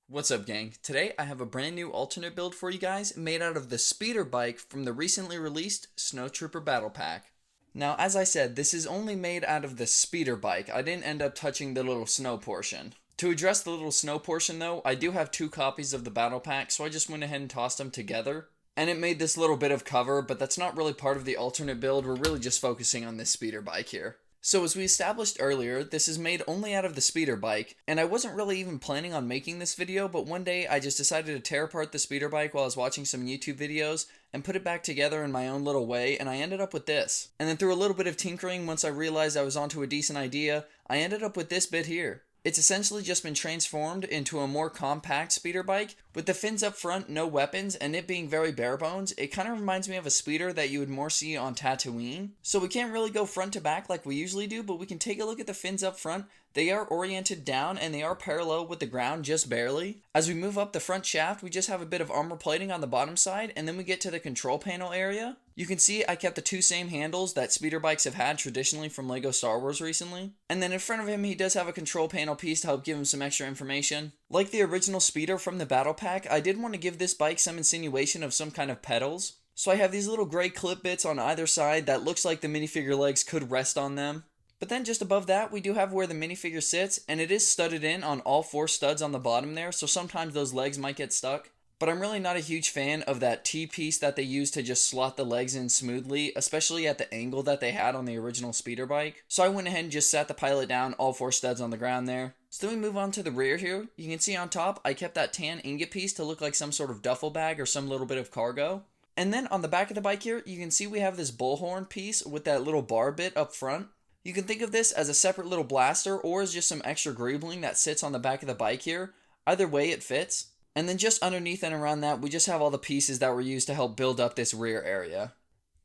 What's up, gang? Today I have a brand new alternate build for you guys made out of the speeder bike from the recently released Snowtrooper Battle Pack. Now, as I said, this is only made out of the speeder bike. I didn't end up touching the little snow portion. To address the little snow portion though, I do have two copies of the Battle Pack, so I just went ahead and tossed them together. And it made this little bit of cover, but that's not really part of the alternate build. We're really just focusing on this speeder bike here. So as we established earlier, this is made only out of the speeder bike, and I wasn't really even planning on making this video, but one day I just decided to tear apart the speeder bike while I was watching some YouTube videos and put it back together in my own little way, and I ended up with this. And then through a little bit of tinkering, once I realized I was onto a decent idea, I ended up with this bit here. It's essentially just been transformed into a more compact speeder bike. With the fins up front, no weapons, and it being very bare bones, it kind of reminds me of a speeder that you would more see on Tatooine. So we can't really go front to back like we usually do, but we can take a look at the fins up front. They are oriented down and they are parallel with the ground just barely. As we move up the front shaft, we just have a bit of armor plating on the bottom side, and then we get to the control panel area. You can see I kept the two same handles that speeder bikes have had traditionally from LEGO Star Wars recently. And then in front of him, he does have a control panel piece to help give him some extra information. Like the original speeder from the Battle Pack, I did want to give this bike some insinuation of some kind of pedals. So I have these little gray clip bits on either side that looks like the minifigure legs could rest on them. But then just above that, we do have where the minifigure sits, and it is studded in on all four studs on the bottom there, so sometimes those legs might get stuck. But I'm really not a huge fan of that T-piece that they use to just slot the legs in smoothly, especially at the angle that they had on the original speeder bike. So I went ahead and just sat the pilot down, all four studs on the ground there. So then we move on to the rear here. You can see on top, I kept that tan ingot piece to look like some sort of duffel bag or some little bit of cargo. And then on the back of the bike here, you can see we have this bullhorn piece with that little bar bit up front. You can think of this as a separate little blaster or as just some extra greebling that sits on the back of the bike here. Either way, it fits. And then just underneath and around that, we just have all the pieces that were used to help build up this rear area.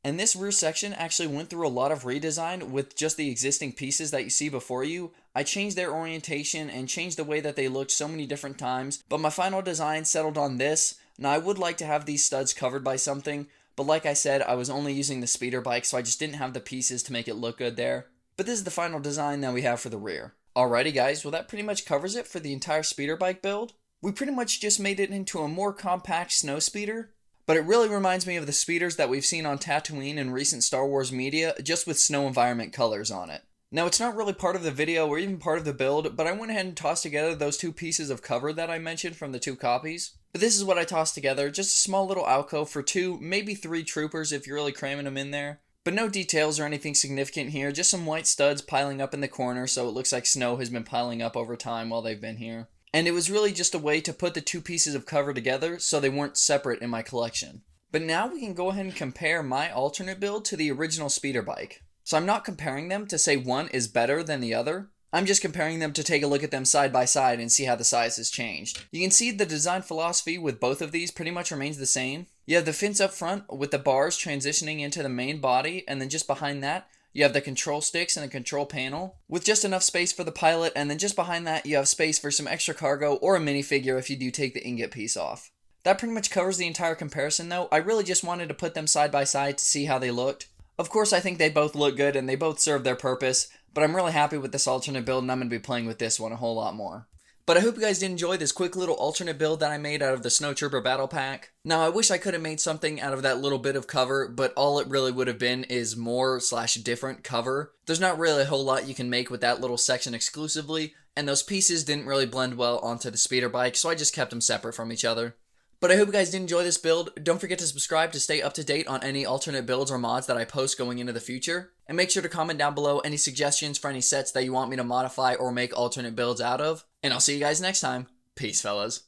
And this rear section actually went through a lot of redesign with just the existing pieces that you see before you. I changed their orientation and changed the way that they looked so many different times, but my final design settled on this. Now I would like to have these studs covered by something, but like I said, I was only using the speeder bike, so I just didn't have the pieces to make it look good there. But this is the final design that we have for the rear. Alrighty guys, well that pretty much covers it for the entire speeder bike build. We pretty much just made it into a more compact snow speeder, but it really reminds me of the speeders that we've seen on Tatooine in recent Star Wars media, just with snow environment colors on it. Now it's not really part of the video or even part of the build, but I went ahead and tossed together those two pieces of cover that I mentioned from the two copies. But this is what I tossed together, just a small little alcove for two, maybe three troopers if you're really cramming them in there. But no details or anything significant here, just some white studs piling up in the corner so it looks like snow has been piling up over time while they've been here. And it was really just a way to put the two pieces of cover together so they weren't separate in my collection. But now we can go ahead and compare my alternate build to the original speeder bike. So I'm not comparing them to say one is better than the other. I'm just comparing them to take a look at them side by side and see how the size has changed. You can see the design philosophy with both of these pretty much remains the same. You have the fins up front with the bars transitioning into the main body, and then just behind that, you have the control sticks and a control panel with just enough space for the pilot, and then just behind that, you have space for some extra cargo or a minifigure if you do take the ingot piece off. That pretty much covers the entire comparison though. I really just wanted to put them side by side to see how they looked. Of course, I think they both look good and they both serve their purpose, but I'm really happy with this alternate build and I'm going to be playing with this one a whole lot more. But I hope you guys did enjoy this quick little alternate build that I made out of the Snowtrooper Battle Pack. Now, I wish I could have made something out of that little bit of cover, but all it really would have been is more/different cover. There's not really a whole lot you can make with that little section exclusively, and those pieces didn't really blend well onto the speeder bike, so I just kept them separate from each other. But I hope you guys did enjoy this build. Don't forget to subscribe to stay up to date on any alternate builds or mods that I post going into the future. And make sure to comment down below any suggestions for any sets that you want me to modify or make alternate builds out of. And I'll see you guys next time. Peace, fellas.